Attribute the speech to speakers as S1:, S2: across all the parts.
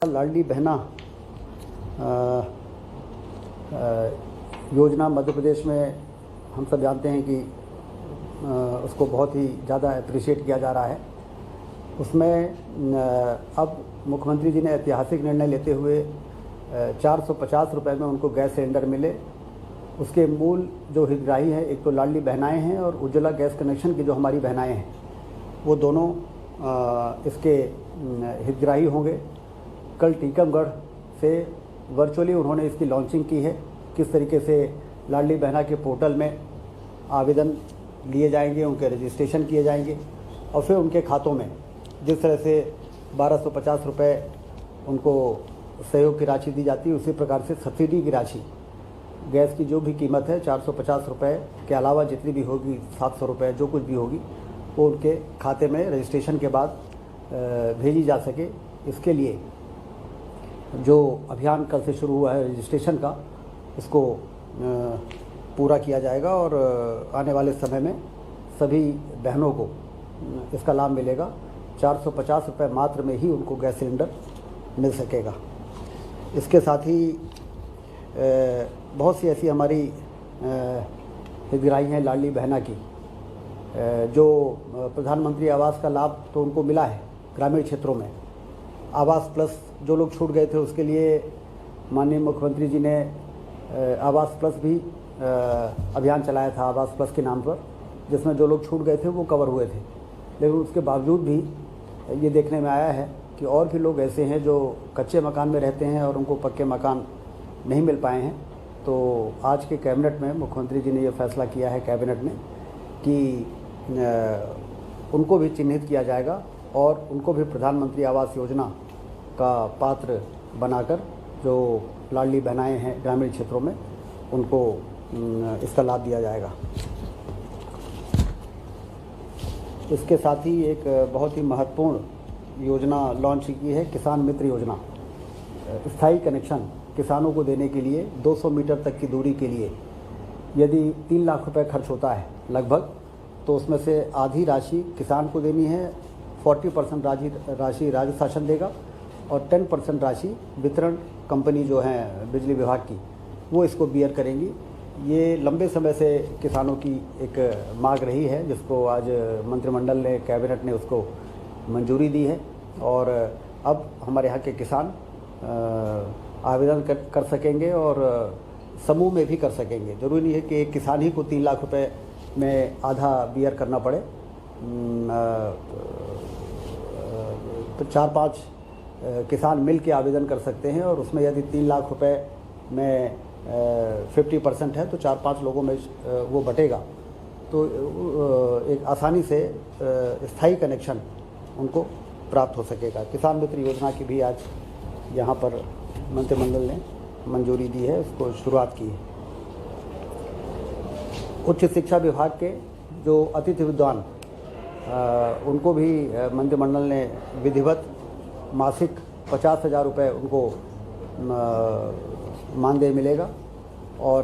S1: लाडली बहना योजना मध्य प्रदेश में हम सब जानते हैं कि उसको बहुत ही ज़्यादा अप्रिशिएट किया जा रहा है। उसमें अब मुख्यमंत्री जी ने ऐतिहासिक निर्णय लेते हुए 450 रुपये में उनको गैस सिलेंडर मिले। उसके मूल जो हितग्राही हैं, एक तो लाडली बहनाएँ हैं और उज्ज्वला गैस कनेक्शन की जो हमारी बहनाएँ हैं, वो दोनों इसके हितग्राही होंगे। कल टीकमगढ़ से वर्चुअली उन्होंने इसकी लॉन्चिंग की है। किस तरीके से लाडली बहना के पोर्टल में आवेदन लिए जाएंगे, उनके रजिस्ट्रेशन किए जाएंगे और फिर उनके खातों में जिस तरह से 1250 रुपये उनको सहयोग की राशि दी जाती है, उसी प्रकार से सब्सिडी की राशि गैस की जो भी कीमत है 450 रुपये के अलावा जितनी भी होगी, 700 रुपये जो कुछ भी होगी, वो उनके खाते में रजिस्ट्रेशन के बाद भेजी जा सके। इसके लिए जो अभियान कल से शुरू हुआ है रजिस्ट्रेशन का, इसको पूरा किया जाएगा और आने वाले समय में सभी बहनों को इसका लाभ मिलेगा। 450 रुपये मात्र में ही उनको गैस सिलेंडर मिल सकेगा। इसके साथ ही बहुत सी ऐसी हमारी हितग्राही हैं लाडली बहना की, जो प्रधानमंत्री आवास का लाभ तो उनको मिला है ग्रामीण क्षेत्रों में। आवास प्लस जो लोग छूट गए थे, उसके लिए माननीय मुख्यमंत्री जी ने आवास प्लस भी अभियान चलाया था, आवास प्लस के नाम पर, जिसमें जो लोग छूट गए थे वो कवर हुए थे। लेकिन उसके बावजूद भी ये देखने में आया है कि और भी लोग ऐसे हैं जो कच्चे मकान में रहते हैं और उनको पक्के मकान नहीं मिल पाए हैं। तो आज के कैबिनेट में मुख्यमंत्री जी ने ये फैसला किया है कैबिनेट ने कि उनको भी चिन्हित किया जाएगा और उनको भी प्रधानमंत्री आवास योजना का पात्र बनाकर जो लाडली बहनाएँ हैं ग्रामीण क्षेत्रों में, उनको इसका लाभ दिया जाएगा। इसके साथ ही एक बहुत ही महत्वपूर्ण योजना लॉन्च की है, किसान मित्र योजना। स्थायी कनेक्शन किसानों को देने के लिए 200 मीटर तक की दूरी के लिए यदि 3 लाख रुपए खर्च होता है लगभग, तो उसमें से आधी राशि किसान को देनी है, 40% राशि राज्य शासन देगा और 10% राशि वितरण कंपनी जो है बिजली विभाग की, वो इसको बियर करेंगी। ये लंबे समय से किसानों की एक मांग रही है, जिसको आज मंत्रिमंडल ने, कैबिनेट ने उसको मंजूरी दी है और अब हमारे यहाँ के किसान आवेदन कर सकेंगे और समूह में भी कर सकेंगे। ज़रूरी नहीं है कि एक किसान ही को 3 लाख रुपए में आधा बियर करना पड़े। तो 4-5 किसान मिल के आवेदन कर सकते हैं और उसमें यदि 3 लाख रुपए में 50% है तो 4-5 लोगों में वो बटेगा, तो एक आसानी से स्थायी कनेक्शन उनको प्राप्त हो सकेगा। किसान मित्र योजना की भी आज यहाँ पर मंत्रिमंडल ने मंजूरी दी है, उसको शुरुआत की है। उच्च शिक्षा विभाग के जो अतिथि विद्वान, उनको भी मंत्रिमंडल ने विधिवत मासिक 50,000 रुपये उनको मानदेय मिलेगा और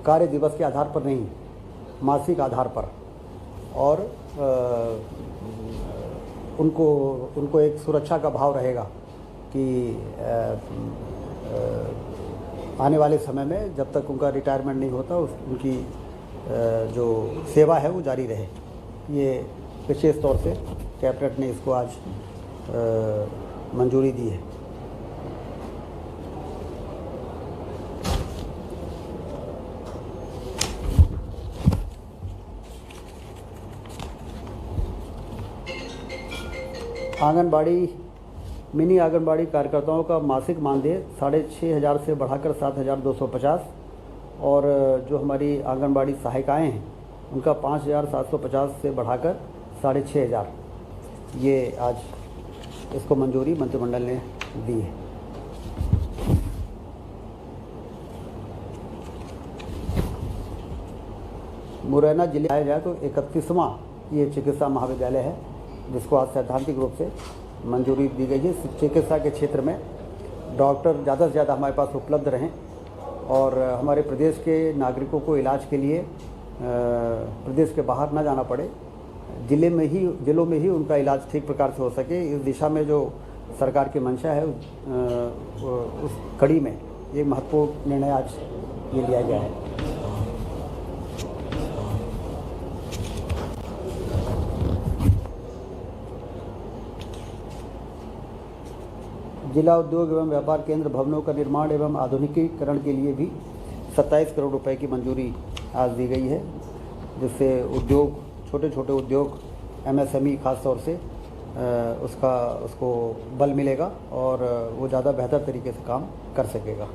S1: कार्य दिवस के आधार पर नहीं, मासिक आधार पर। और उनको एक सुरक्षा का भाव रहेगा कि आने वाले समय में जब तक उनका रिटायरमेंट नहीं होता, उनकी जो सेवा है वो जारी रहे। ये विशेष तौर से कैबिनेट ने इसको आज मंजूरी दी है। आंगनबाड़ी, मिनी आंगनबाड़ी कार्यकर्ताओं का मासिक मानदेय 6,500 से बढ़ाकर 7,250 और जो हमारी आंगनबाड़ी सहायिकाएँ हैं उनका 5,750 से बढ़ाकर 6,500, ये आज इसको मंजूरी मंत्रिमंडल ने दी है। मुरैना जिले आया जाए तो 31वां ये चिकित्सा महाविद्यालय है, जिसको आज सैद्धांतिक रूप से मंजूरी दी गई है। चिकित्सा के क्षेत्र में डॉक्टर ज़्यादा से ज़्यादा हमारे पास उपलब्ध रहें और हमारे प्रदेश के नागरिकों को इलाज के लिए प्रदेश के बाहर ना जाना पड़े, जिलों में ही उनका इलाज ठीक प्रकार से हो सके। इस दिशा में जो सरकार की मंशा है उस कड़ी में एक महत्वपूर्ण निर्णय आज ये लिया गया है। जिला उद्योग एवं व्यापार केंद्र भवनों का निर्माण एवं आधुनिकीकरण के लिए भी 27 करोड़ रुपए की मंजूरी आज दी गई है, जिससे उद्योग, छोटे छोटे उद्योग, MSME खास तौर से उसको बल मिलेगा और वो ज़्यादा बेहतर तरीके से काम कर सकेगा।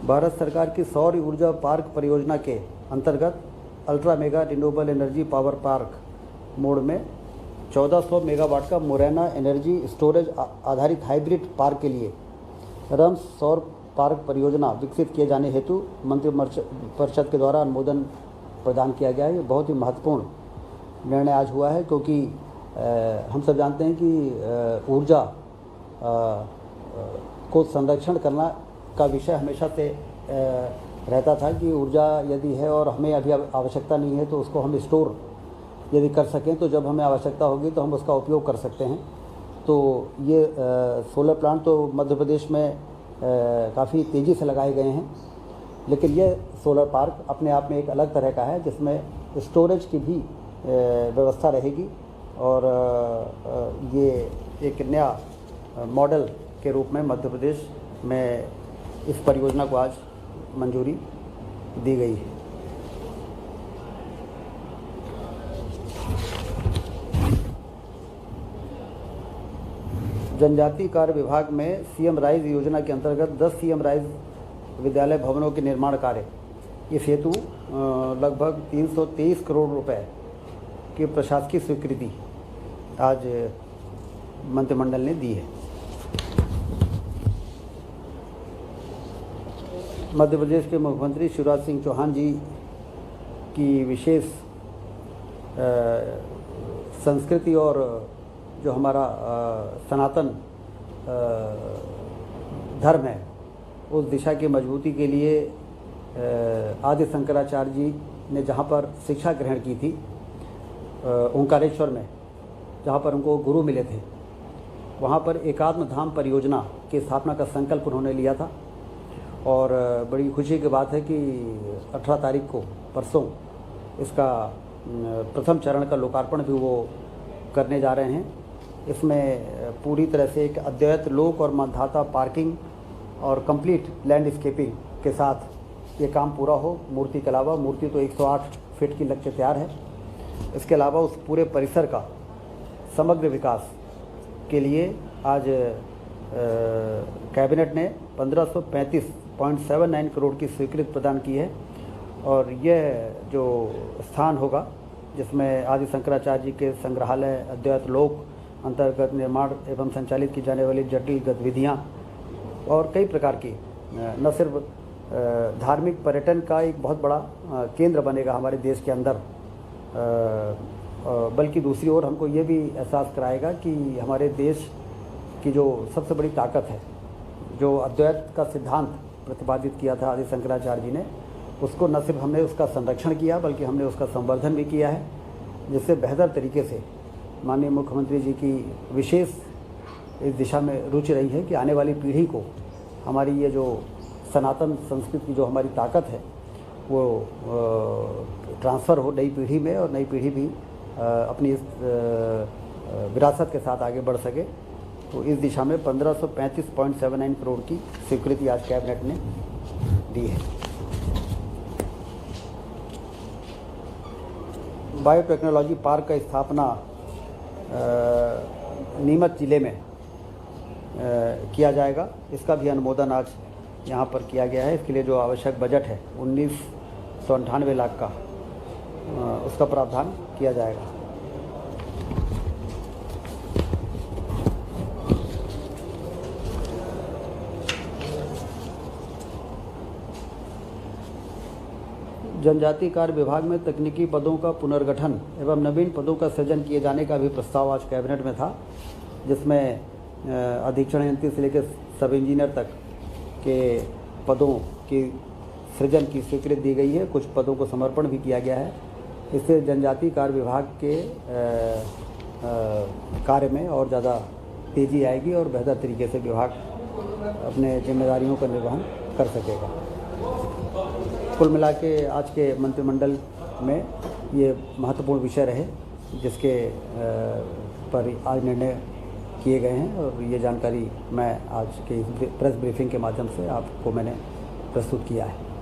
S1: भारत सरकार की सौर ऊर्जा पार्क परियोजना के अंतर्गत ultra mega renewable energy power park mode में 1400 मेगावाट का मुरैना एनर्जी स्टोरेज आधारित हाइब्रिड पार्क के लिए रम्स सौर पार्क परियोजना विकसित किए जाने हेतु मंत्रिपरिषद के द्वारा अनुमोदन प्रदान किया गया है। ये बहुत ही महत्वपूर्ण निर्णय आज हुआ है, क्योंकि हम सब जानते हैं कि ऊर्जा को संरक्षण करना का विषय हमेशा से रहता था कि ऊर्जा यदि है और हमें अभी आवश्यकता नहीं है तो उसको हम स्टोर यदि कर सकें तो जब हमें आवश्यकता होगी तो हम उसका उपयोग कर सकते हैं। तो ये सोलर प्लांट तो मध्य प्रदेश में काफ़ी तेज़ी से लगाए गए हैं, लेकिन ये सोलर पार्क अपने आप में एक अलग तरह का है जिसमें स्टोरेज की भी व्यवस्था रहेगी और ये एक नया मॉडल के रूप में मध्य प्रदेश में इस परियोजना को आज मंजूरी दी गई है। जनजातीय कार्य विभाग में CM राइज योजना के अंतर्गत 10 CM राइज विद्यालय भवनों के निर्माण कार्य इस हेतु लगभग 323 करोड़ रुपए की प्रशासकीय स्वीकृति आज मंत्रिमंडल ने दी है। मध्य प्रदेश के मुख्यमंत्री शिवराज सिंह चौहान जी की विशेष संस्कृति और जो हमारा सनातन धर्म है उस दिशा की मजबूती के लिए आदि शंकराचार्य जी ने जहाँ पर शिक्षा ग्रहण की थी ओंकारेश्वर में, जहाँ पर उनको गुरु मिले थे, वहाँ पर एकात्म धाम परियोजना की स्थापना का संकल्प उन्होंने लिया था। और बड़ी खुशी की बात है कि 18 तारीख को परसों इसका प्रथम चरण का लोकार्पण भी वो करने जा रहे हैं। इसमें पूरी तरह से एक अद्वैत लोक और मंधाता पार्किंग और कंप्लीट लैंडस्केपिंग के साथ ये काम पूरा हो। मूर्ति के अलावा, मूर्ति तो 108 फीट की लग के तैयार है, इसके अलावा उस पूरे परिसर का समग्र विकास के लिए आज कैबिनेट ने 1535.79 करोड़ की स्वीकृति प्रदान की है। और यह जो स्थान होगा जिसमें आदि शंकराचार्य जी के संग्रहालय अद्वैत लोक अंतर्गत निर्माण एवं संचालित की जाने वाली जटिल गतिविधियाँ और कई प्रकार की न सिर्फ धार्मिक पर्यटन का एक बहुत बड़ा केंद्र बनेगा हमारे देश के अंदर, बल्कि दूसरी ओर हमको ये भी एहसास कराएगा कि हमारे देश की जो सबसे बड़ी ताकत है, जो अद्वैत का सिद्धांत प्रतिपादित किया था आदि शंकराचार्य जी ने, उसको न सिर्फ हमने उसका संरक्षण किया बल्कि हमने उसका संवर्धन भी किया है, जिससे बेहतर तरीके से माननीय मुख्यमंत्री जी की विशेष इस दिशा में रुचि रही है कि आने वाली पीढ़ी को हमारी ये जो सनातन संस्कृति की जो हमारी ताकत है वो ट्रांसफ़र हो नई पीढ़ी में और नई पीढ़ी भी अपनी इस विरासत के साथ आगे बढ़ सके। तो इस दिशा में 1535.79 करोड़ की स्वीकृति आज कैबिनेट ने दी है। बायोटेक्नोलॉजी पार्क का स्थापना नीमच जिले में किया जाएगा। इसका भी अनुमोदन आज यहाँ पर किया गया है। इसके लिए जो आवश्यक बजट है 1998 लाख का, उसका प्रावधान किया जाएगा। जनजाति कार्य विभाग में तकनीकी पदों का पुनर्गठन एवं नवीन पदों का सृजन किए जाने का भी प्रस्ताव आज कैबिनेट में था, जिसमें अधीक्षण यंत्री से लेकर सब इंजीनियर तक के पदों की सृजन की स्वीकृति दी गई है। कुछ पदों को समर्पण भी किया गया है। इससे जनजाति कार्य विभाग के कार्य में और ज़्यादा तेज़ी आएगी और बेहतर तरीके से विभाग अपने जिम्मेदारियों का निर्वहन कर सकेगा। कुल मिला के आज के मंत्रिमंडल में ये महत्वपूर्ण विषय रहे, जिसके पर आज निर्णय किए गए हैं और ये जानकारी मैं आज के प्रेस ब्रीफिंग के माध्यम से आपको मैंने प्रस्तुत किया है।